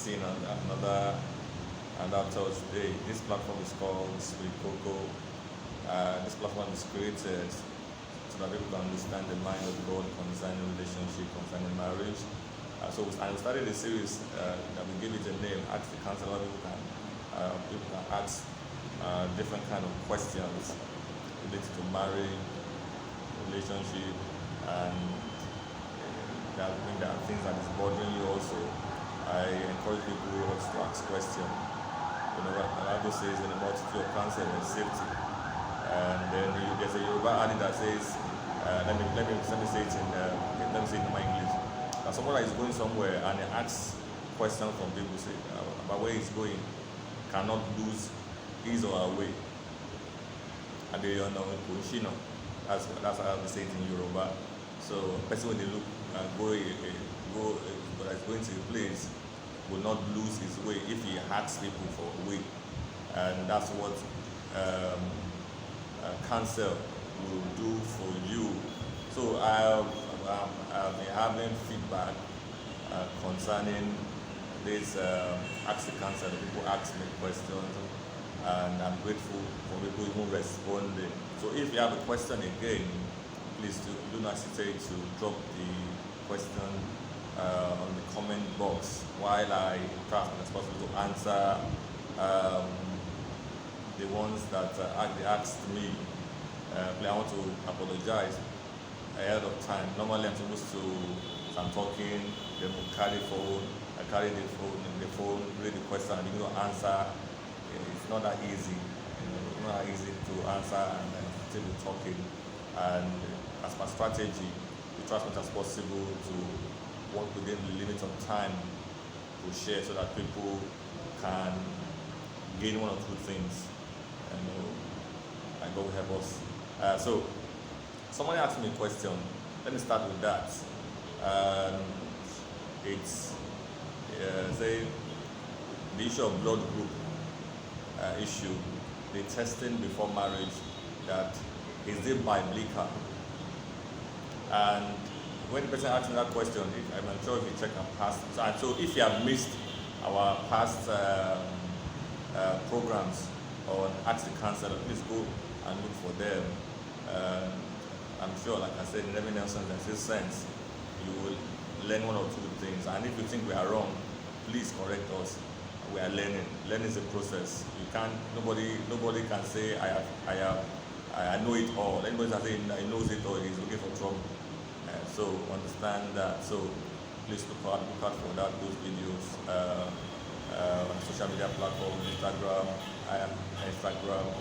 seeing another Thursday. This platform is called SPIRIKOKO. This platform is created so that people can understand the mind of God concerning relationship, concerning marriage. So we started a series that we give it a name, Ask the Counselor. People can ask different kind of questions related to marriage, relationship, and there are things that is bothering you also. I encourage people also to ask questions. You know, the Bible says in the multitude of counsel and safety. And then there's a Yoruba adage that says, let me say it in my English. That someone that is going somewhere and he asks questions from people say about where he's going cannot lose his or her way. And they know that's how they say it in Yoruba. So person when they look and go but is going to a place will not lose his way if he asks people for a way. And that's what counsel will do for you. So I've been having feedback concerning this ask the counsel. People ask me questions, and I'm grateful for people even responding. So if you have a question again, please do not hesitate to drop the question on the comment box while I try as possible to answer the ones that they asked me. I want to apologize ahead of time. Normally I'm supposed to, as I'm talking, then we'll carry the phone, read the question, and you answer. It's not that easy. It's not that easy to answer and still be talking. And as my strategy, we try as much as possible to work within the limit of time to share so that people can gain one or two things. And God will help us. So, somebody asked me a question. Let me start with that. It's say the issue of blood group issue, the testing before marriage, that is it biblical? And when the person asked me that question, I'm sure if you check our past, so if you have missed our past programs on Ask the Counselor, please go and look for them. I'm sure, like I said, in every Nelson and Sixth Sense, you will learn one or two things. And if you think we are wrong, please correct us. We are learning. Learning is a process. You can't. Nobody can say I know it all. Anybody can say he knows it all. He's looking for trouble. So understand that. So please look out for those videos on social media platforms, Instagram,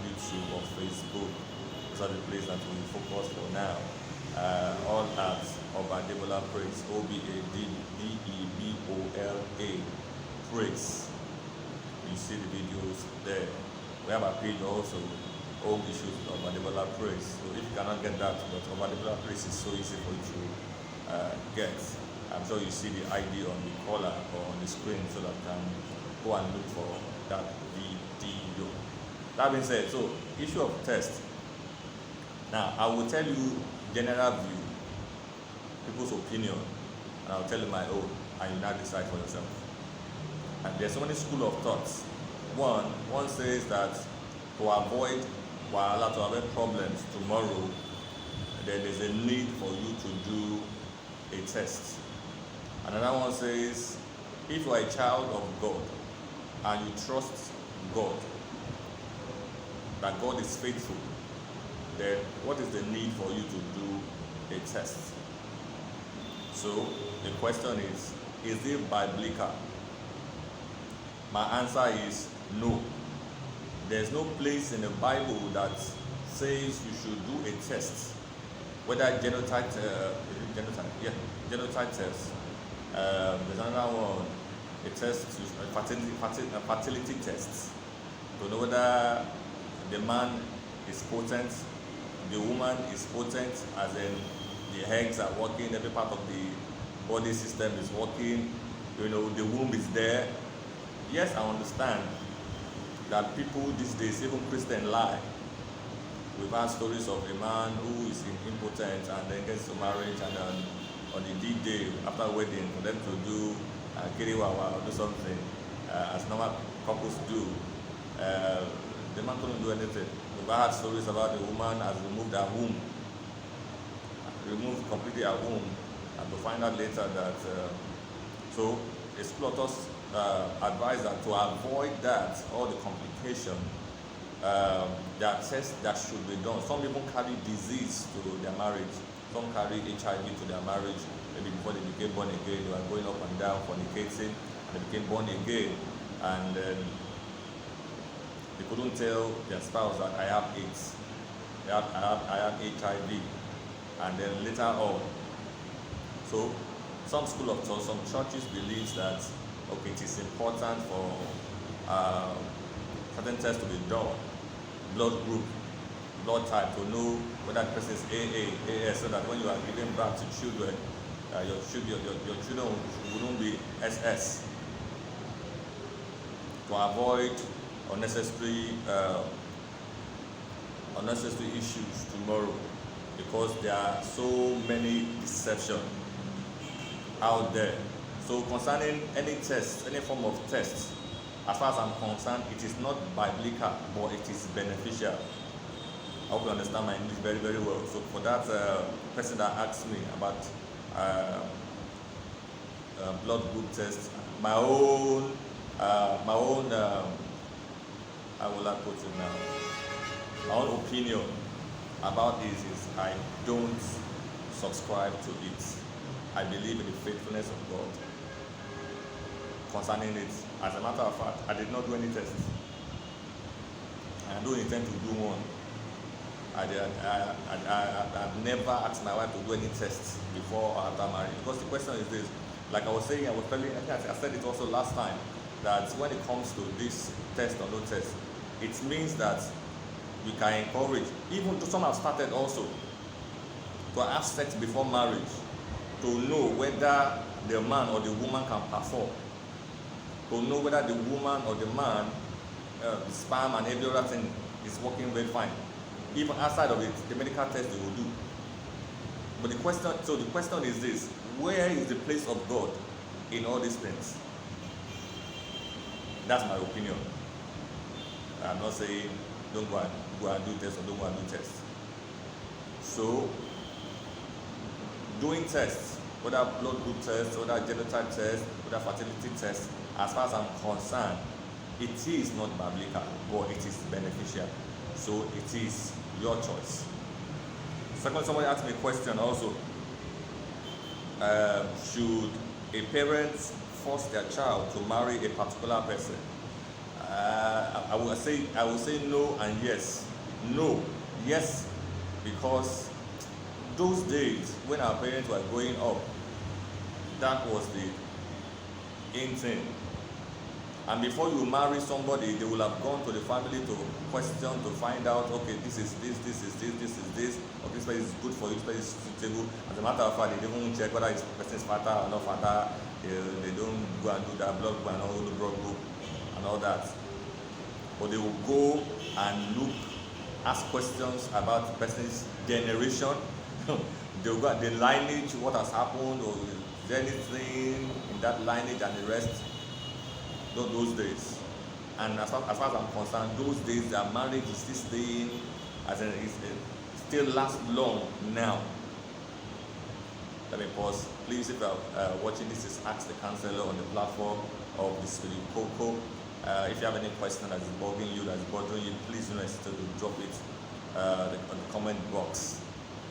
YouTube, or Facebook. Those are the places that we focus for now. All at Obadebola Praise, OBADEBOLA Praise. You see the videos there. We have a page also, all issues of Obadebola Praise. So if you cannot get that, but Obadebola Praise is so easy for you to get. I'm sure you see the ID on the collar or on the screen so that you can go and look for that video. That being said, so issue of test. Now I will tell you general view, people's opinion, and I'll tell you my own, and you now decide for yourself. And there's so many school of thoughts. One says that to avoid wahala, to avoid problems tomorrow, then there's a need for you to do a test. Another one says, if you are a child of God and you trust God, that God is faithful, then what is the need for you to do a test? So the question is it biblical? My answer is no. There's no place in the Bible that says you should do a test, whether genotype test. There's another one, a test, fertility tests, to know whether the man is potent, the woman is potent, as in the eggs are working, every part of the body system is working, the womb is there. Yes, I understand that people these days, even Christians, lie. We've heard stories of a man who is impotent and then gets to marriage, and then on the D-Day after wedding for them to do kiriwawa or do something, as normal couples do. The man couldn't do anything. We've had stories about the woman has removed her womb, removed completely her womb, and to find out later that, so a school of thought advised that to avoid that, all the complication, there are tests that should be done. Some people carry disease to their marriage, some carry HIV to their marriage. Maybe before they became born again, they were going up and down, fornicating, and they became born again, and they couldn't tell their spouse that I have AIDS, I have HIV, and then later on. So some school of thought, some churches believe that, okay, it is important for certain tests to be done, blood group, blood type, to know whether the person is AA, AS, so that when you are giving birth to children, your children wouldn't be SS, to avoid unnecessary issues tomorrow, because there are so many deceptions out there. So concerning any test, any form of test, as far as I'm concerned, it is not biblical, but it is beneficial. I hope you understand my English very, very well. So for that person that asked me about blood group test, my own, how will I put it now? My own opinion about this is I don't subscribe to it. I believe in the faithfulness of God concerning it. As a matter of fact, I did not do any tests. I don't intend to do one. I've never asked my wife to do any tests before or after marriage, because the question is this. Like I was saying, I said it also last time, that when it comes to this test or no test, it means that we can encourage, even though some have started also, to have sex before marriage, to know whether the man or the woman can perform, to know whether the woman or the man, the sperm and every other thing is working very fine. Even outside of it, the medical test they will do. But the question is this: where is the place of God in all these things? That's my opinion. I'm not saying don't go and do tests or don't go and do tests. So, doing tests, whether blood group tests, whether genotype tests, whether fertility tests, as far as I'm concerned, it is not biblical, but it is beneficial. So it is your choice. Second, somebody asked me a question also. Should a parent force their child to marry a particular person? I will say no and yes. No, yes, because those days when our parents were growing up, that was the in thing. And before you marry somebody, they will have gone to the family to question, to find out, okay, this is this, okay, this place is good for you, this place is suitable. As a matter of fact, they don't check whether it's person's father or not father. They don't go and do that blood group and all the blood group and all that. But they will go and look, ask questions about the person's generation. They will go at the lineage, what has happened, or is there anything in that lineage and the rest. Those days, and as far as I'm concerned, those days their marriage is still staying, as in it still lasts long now. Let me pause. Please, if you are watching this, is Ask the Counselor on the platform of the SPIRIKOKO. If you have any question that is bugging you, that is bothering you, please don't hesitate to drop it on the comment box.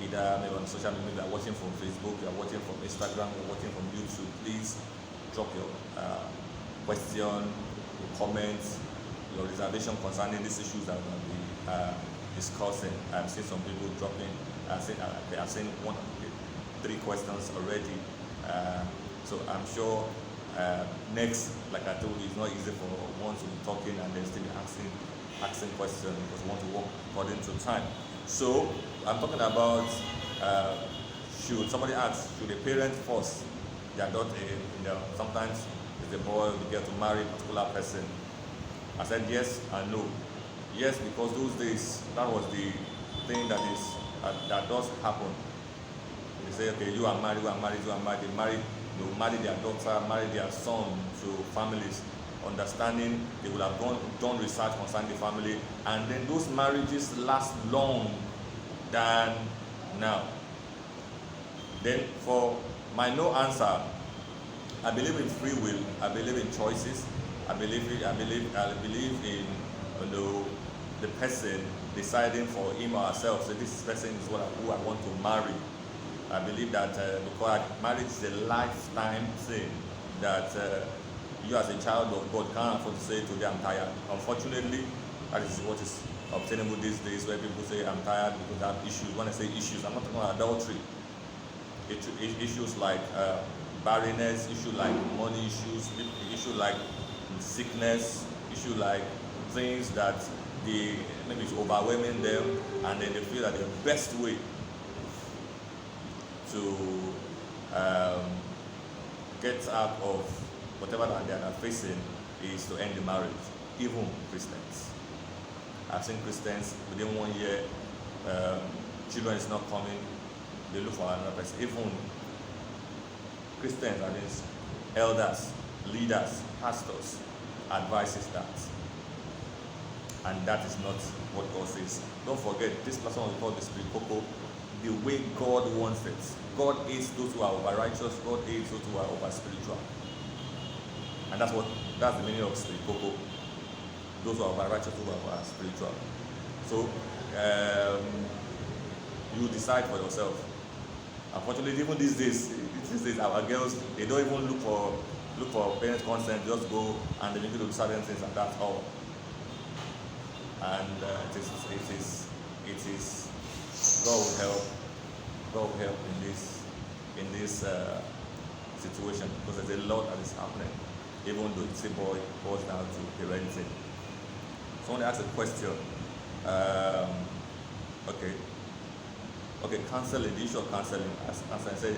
Either maybe on social media, you are watching from Facebook, you are watching from Instagram, you are watching from YouTube. Please drop your question, your comments, your reservation concerning these issues that we'll be discussing. I've seen some people dropping. I've seen 3 questions already. So I'm sure next, like I told you, it's not easy for one to be talking and then still be asking questions, because we want to work according to time. So I'm talking about should somebody ask, should a parent force their daughter, sometimes the boy or the girl to marry a particular person? I said yes and no. Yes, because those days, that was the thing that does happen. They say, okay, you are married, they marry they will marry their daughter, marry their son to families, understanding they will have done research concerning the family, and then those marriages last long than now. Then for my no answer, I believe in free will. I believe in choices. I believe in the person deciding for him or herself. So this person is who I want to marry. I believe that because marriage is a lifetime thing, that you as a child of God can't afford to say today I'm tired. Unfortunately, that is what is obtainable these days, where people say I'm tired because they have issues. When I say issues, I'm not talking about adultery. Issues like barrenness, issues like money issues, issues like sickness, issues like things that maybe it's overwhelming them, and then they feel that the best way to get out of whatever that they are facing is to end the marriage. Even Christians, I've seen Christians within 1 year, children is not coming, they look for another person. Even Christians, that is, elders, leaders, pastors, advises that, and that is not what God says. Don't forget, this person was called the SPIRIKOKO, the way God wants it. God hates those who are over righteous. God hates those who are over spiritual, and that's the meaning of SPIRIKOKO. Those who are over righteous, who are over spiritual. So you decide for yourself. Unfortunately, even these days, our girls, they don't even look for parents' consent. Just go and they make you do certain things, and that's all. And it is God will help. God will help in this situation, because there's a lot that is happening. Even though it's a boy goes down to parenting. Someone asked a question. Okay, counseling, the issue of counseling. As I said,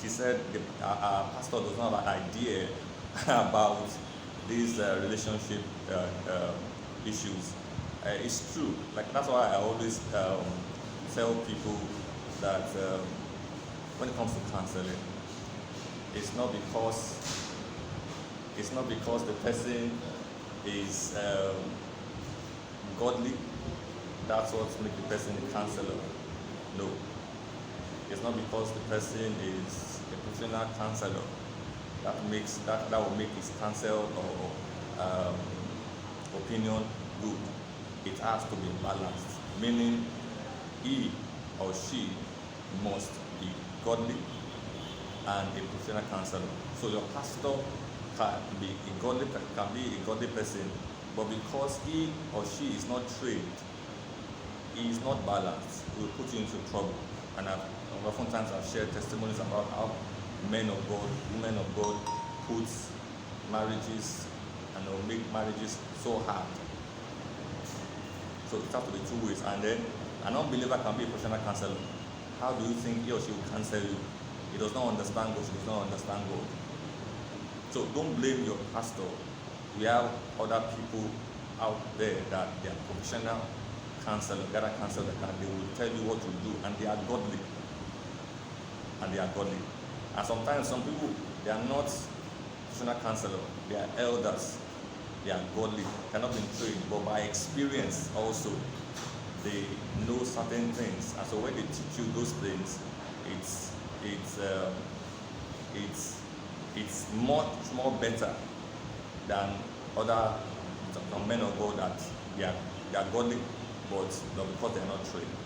she said our pastor does not have an idea about these relationship issues. It's true. Like, that's why I always tell people that when it comes to counseling, it's not because the person is godly. That's what makes the person a counselor. No, it's not because the person is a professional counselor that will make his counsel or opinion good. It has to be balanced, meaning he or she must be godly and a professional counselor. So your pastor can be a godly person, but because he or she is not trained, he is not balanced, it will put you into trouble. And oftentimes I've shared testimonies about how men of God, women of God put marriages and make marriages so hard. So it has to be two ways. And then an unbeliever can be a professional counselor. How do you think he or she will counsel you? He does not understand God, she does not understand God. So don't blame your pastor. We have other people out there that they are professional counselor, gather counselor, they will tell you what to do, and they are godly. And sometimes some people, they are not professional counselor, they are elders, they are godly, cannot be trained, but by experience also, they know certain things. And so when they teach you those things, it's much more better than other men of God that they are godly, but because they are not trained.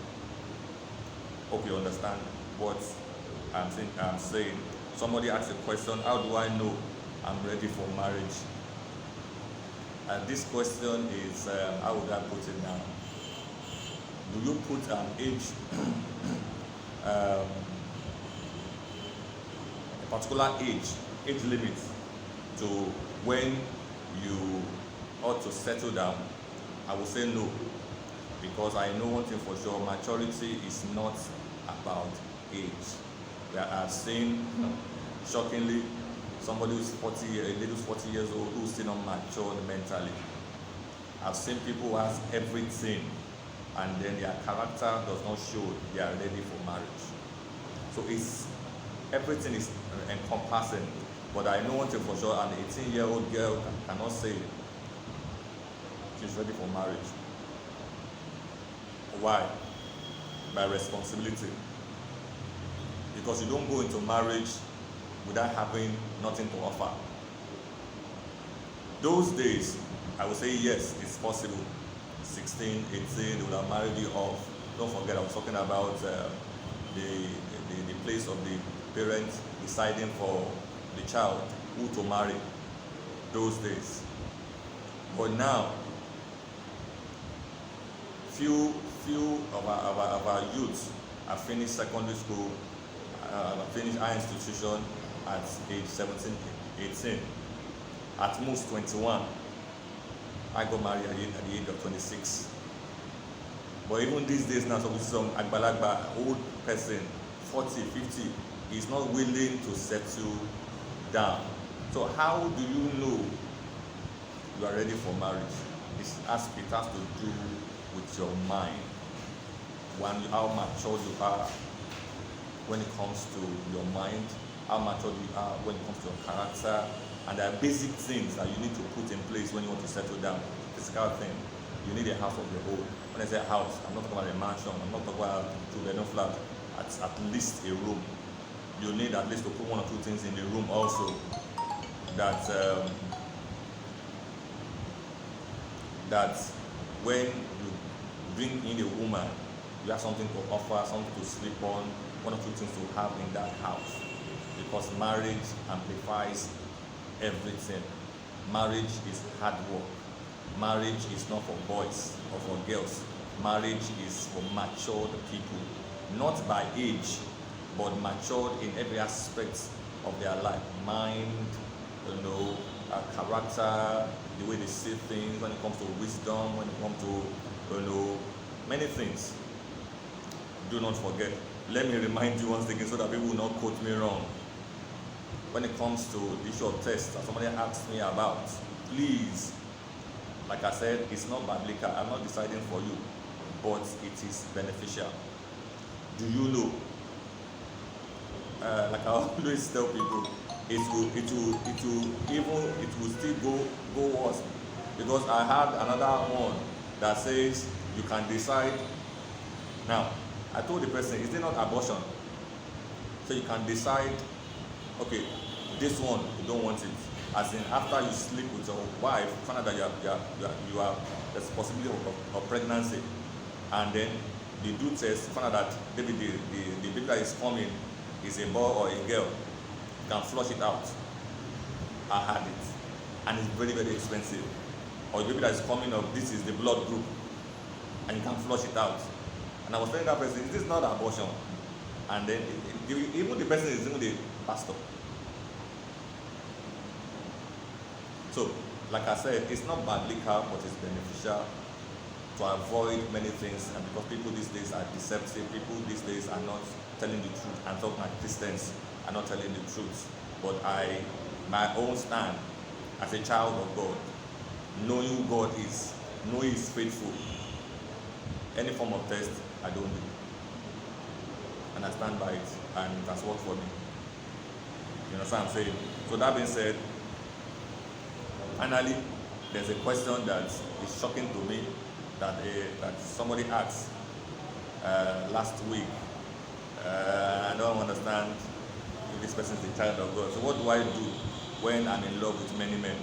Hope you understand what I'm saying. Somebody asked a question, how do I know I'm ready for marriage? And this question is, how would I put it now? Do you put an age, a particular age limit to when you ought to settle down? I will say no, because I know one thing for sure: maturity is not about age. I've seen, shockingly, somebody who's 40, a lady who's 40 years old who's still not matured mentally. I've seen people who have everything, and then their character does not show they are ready for marriage. So everything is encompassing. But I know one thing for sure, an 18-year-old girl cannot say she's ready for marriage. Why? By responsibility. Because you don't go into marriage without having nothing to offer. Those days, I would say yes, it's possible. 16, 18, they would have married you off. Don't forget, I was talking about the place of the parents deciding for the child who to marry. Those days. But now, few of our youths have finished secondary school, have finished higher institution at age 17, 18, at most 21. I got married at the age of 26. But even these days now, some agbalagba, old person, 40, 50, is not willing to settle down. So how do you know you are ready for marriage? It has to do with your mind. How mature you are when it comes to your mind, how mature you are when it comes to your character, and there are basic things that you need to put in place when you want to settle down. Physical thing, you need a house of your own. When I say house, I'm not talking about a mansion, I'm not talking about a two-bedroom flat, at least a room. You need at least to put one or two things in the room also that when you bring in a woman, you have something to offer, something to sleep on, one or two things to have in that house. Because marriage amplifies everything. Marriage is hard work. Marriage is not for boys or for girls. Marriage is for matured people, not by age, but matured in every aspect of their life. Mind, character, the way they see things, when it comes to wisdom, when it comes to, many things. Do not forget. Let me remind you once again so that people will not quote me wrong. When it comes to the issue of test that somebody asked me about, please, like I said, it's not biblical. I'm not deciding for you, but it is beneficial. Do you know? Like I always tell people, it will still go worse, because I had another one that says you can decide. Now, I told the person, is it not abortion? So you can decide, okay, this one you don't want it. As in, after you sleep with your wife, find out that you are there's a possibility of pregnancy, and then they do test, find out that maybe the baby that is coming is a boy or a girl. You can flush it out. I had it, and it's very, very expensive. Or the baby that is coming up, this is the blood group, and you can flush it out. And I was telling that person, is this not abortion? And then even the person is even the pastor. So, like I said, it's not biblical, but it's beneficial to avoid many things. And because people these days are deceptive, people these days are not telling the truth. I'm talking like Christians are not telling the truth. But my own stand as a child of God, knowing who God is, knowing He is faithful, any form of test, I don't do. And I stand by it, and it has worked for me. You understand what I'm saying? So that being said, finally, there's a question that is shocking to me that somebody asked last week. I don't understand if this person is a child of God. So what do I do when I'm in love with many men?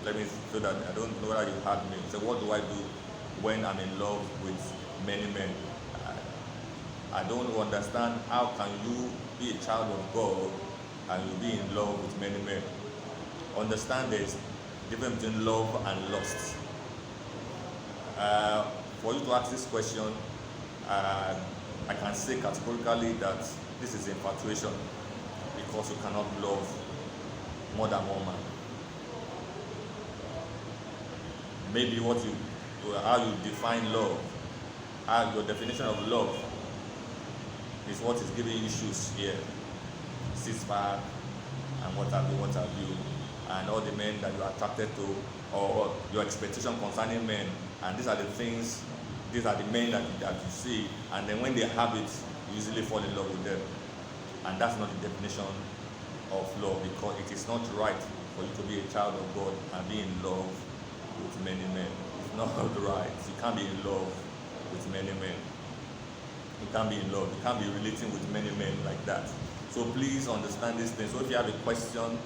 Let me, so that I don't know whether you heard me. So what do I do when I'm in love with many men? I don't understand how can you be a child of God and you be in love with many men. Understand there's difference between love and lust. For you to ask this question, I can say categorically that this is infatuation, because you cannot love more than one man. Maybe how you define love, your definition of love is what is giving you issues here. Six-pack and what have you, and all the men that you are attracted to, or your expectation concerning men, and these are the men that you see, and then when they have it, you easily fall in love with them. And that's not the definition of love, because it is not right for you to be a child of God and be in love with many men. It's not right. You can't be in love with many men. You can't be in love. You can't be relating with many men like that. So please understand these things. So if you have a question,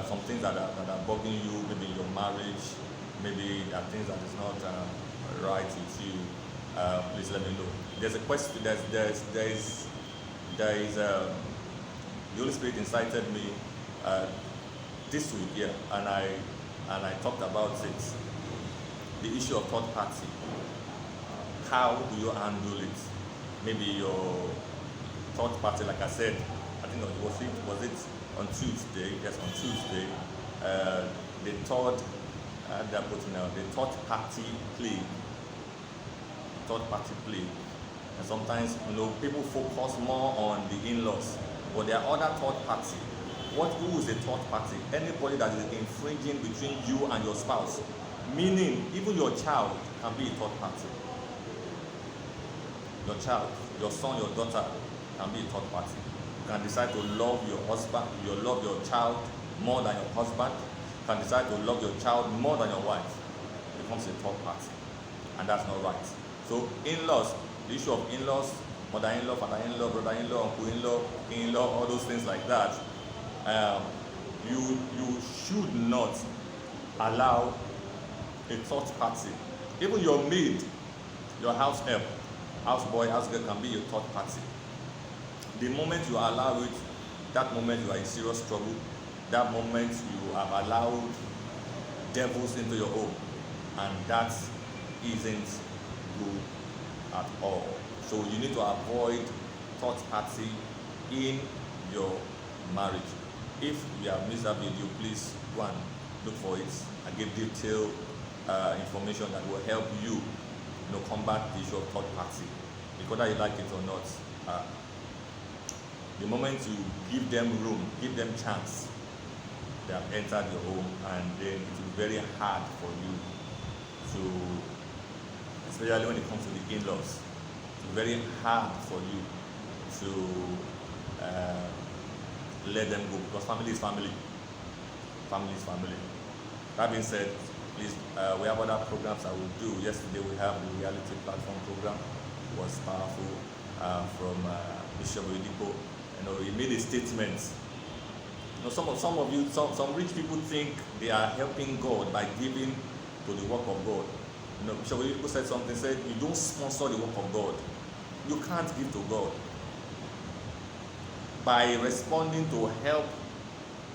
some things that are bugging you, maybe in your marriage, maybe there are things that is not right with you, please let me know. There's a question. The Holy Spirit incited me this week, yeah, and I talked about it. The issue of third party. How do you handle it? Maybe your third party, like I said, I think was it on Tuesday? Yes, on Tuesday. The third party play. Third party play. And sometimes, people focus more on the in-laws, but there are other third party. Who is a third party? Anybody that is infringing between you and your spouse. Meaning, even your child can be a third party. Your child, your son, your daughter can be a third party. You can decide to love your husband, you love your child more than your husband. You can decide to love your child more than your wife. It becomes a third party. And that's not right. So in-laws, the issue of in-laws, mother-in-law, father-in-law, brother-in-law, uncle-in-law, in-law, all those things like that, you should not allow a third party. Even your maid, your house help, houseboy, housegirl can be a third party. The moment you allow it, that moment you are in serious trouble. That moment you have allowed devils into your home, and that isn't good at all. So you need to avoid third party in your marriage. If you have missed that video, please go and look for it. I give detailed information that will help you, combat the issue of third party. Because whether you like it or not, the moment you give them room, give them chance, they have entered your home, and then it will be very hard for you to, especially when it comes to the in-laws, it's very hard for you to let them go, because family is family. Family is family. That being said, please, we have other programs that we'll do. Yesterday we have the reality platform program. It was powerful from Bishop Oedipo. He made a statement. Some rich people think they are helping God by giving to the work of God. Bishop Oedipo said something. Said you don't sponsor the work of God. You can't give to God. By responding to help,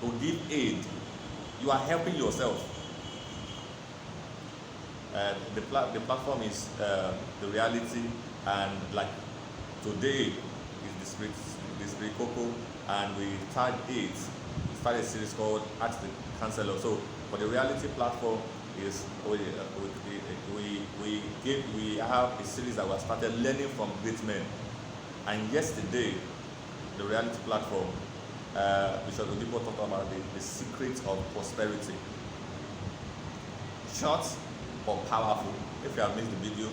to give aid, you are helping yourself. The platform is the reality, and like today is the SPIRIKOKO, and we tagged it. We started a series called Ask the Counselor. So for the reality platform is we have a series that we have started learning from great men. And yesterday, the reality platform, Bishop Oedipo talked about the secret of prosperity. Short but powerful. If you have missed the video,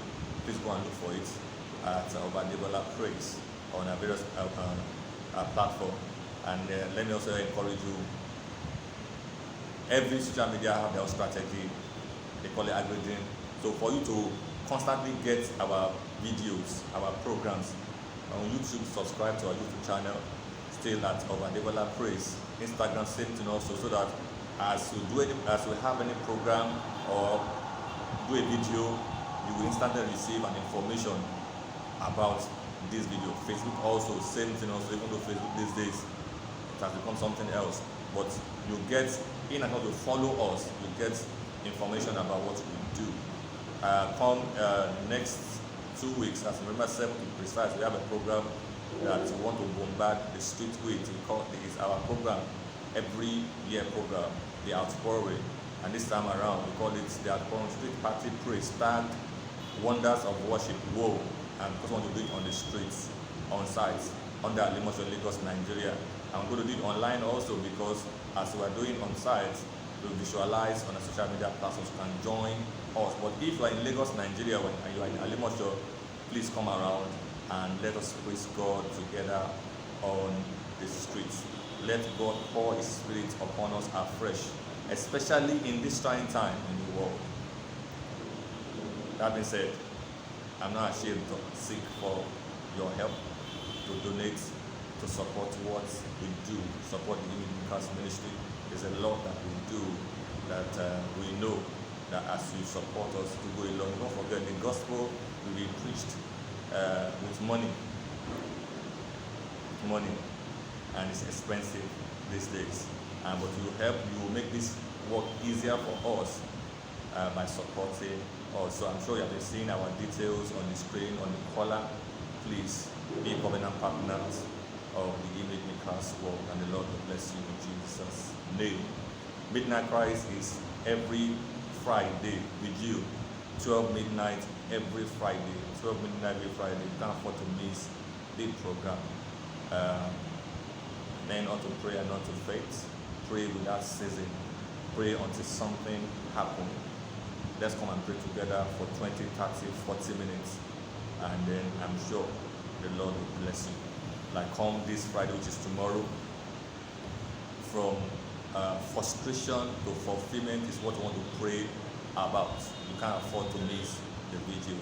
please go and look for it at Obadebola Praise on a various platform. And let me also encourage you. Every social media have their own strategy. They call it algorithm. So for you to constantly get our videos, our programs on YouTube, subscribe to our YouTube channel. Still at Obadebola Praise. Instagram, same thing also, so that as we have any program or do a video, you will instantly receive an information about this video. Facebook also, same thing also, even though Facebook these days it has become something else. But you get, in and out to follow us, you get information about what we do. Come next 2 weeks, as November 7th to be precise, we have a program that we want to bombard the street with. It is our program, every year program, the Outpouring. And this time around, we call it the Outpouring Street Party Praise, tagged Wonders of Worship. Whoa! And because we want to do it on the streets, on sites, under Limosho, Lagos, Nigeria. And we're going to do it online also, because as we are doing on sites, we visualize on a social media platforms, you can join us. But if you are in Lagos, Nigeria, and you are in Limosho, please come around and let us praise God together on the streets. Let God pour His Spirit upon us afresh, especially in this trying time in the world. That being said, I'm not ashamed to seek for your help, to donate, to support what we do, support the Image Makers Ministry. There's a lot that we do that we know that as you support us to go along. Don't forget, the gospel will be preached with money, and it's expensive these days. But you help, you will make this work easier for us by supporting us. So I'm sure you have been seeing our details on the screen, on the collar. Please be covenant partners of the Image Makers work, and the Lord will bless you in Jesus' name. Midnight Christ is every Friday with you, 12 midnight every Friday. 12 midnight every Friday. You can't afford to miss the program. Men ought to pray and not to faint. Pray without ceasing. Pray until something happens. Let's come and pray together for 20, 30, 40 minutes. And then I'm sure the Lord will bless you. Like come this Friday, which is tomorrow, from frustration to fulfillment is what we want to pray about. You can't afford to miss the video.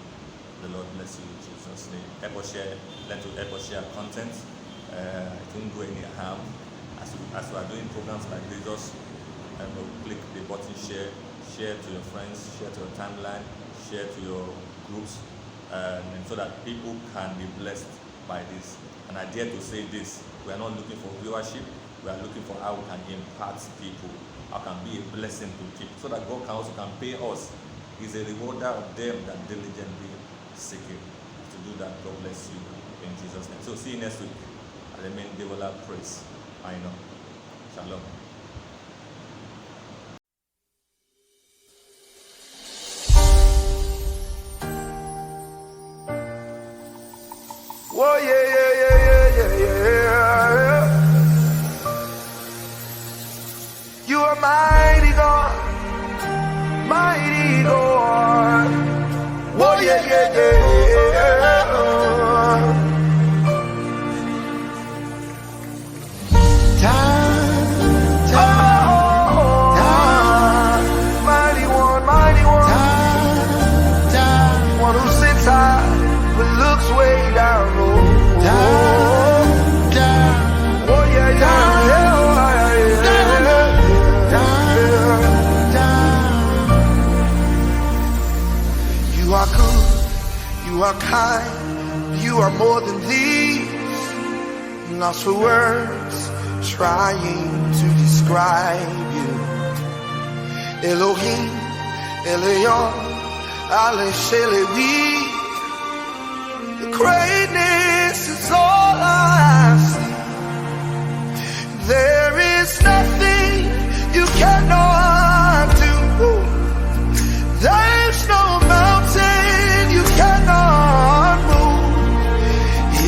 The Lord bless you in Jesus' name. Help us share, let us help us share content. It won't do any harm. As we are doing programs like this, just click the button share to your friends, share to your timeline, share to your groups, and so that people can be blessed by this. And I dare to say this, we are not looking for viewership, we are looking for how we can impact people, how can be a blessing to people, so that God can also pay us. He's a rewarder of them that diligently seek Him. To do that, God bless you in Jesus' name. So see you next week at the main Devola Praise. I know. Shalom. Whoa, yeah. You are mighty God, mighty God. Whoa, yeah. Mighty one. One who sits high but looks way down low. You are good, you are kind, you are more than these. Lost for words, trying to describe you. Elohim, Elion, Ale Shelewi. The greatness is all I see. There is nothing you cannot do. There's no mountain you cannot move.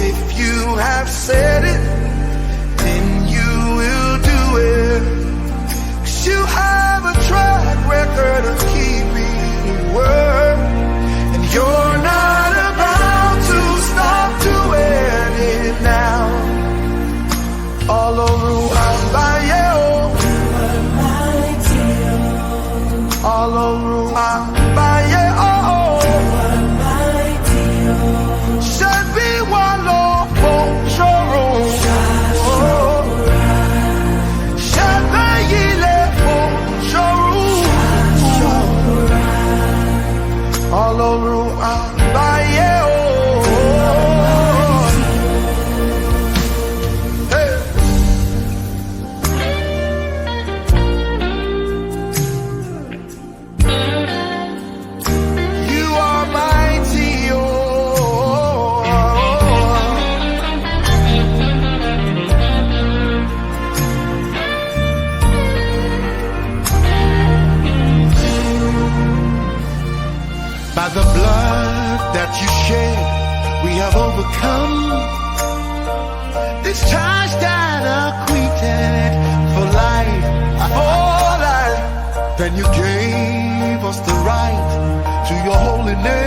If you have said it, then you will do it. 'Cause you have a track record of keeping your word, and you're not about to stop doing it now. All over Ambaye, all over Ambaye, should be one low control. Should be all over Ambaye. By the blood that you shed, we have overcome. This charge that acquitted for life. Then you gave us the right to your holy name.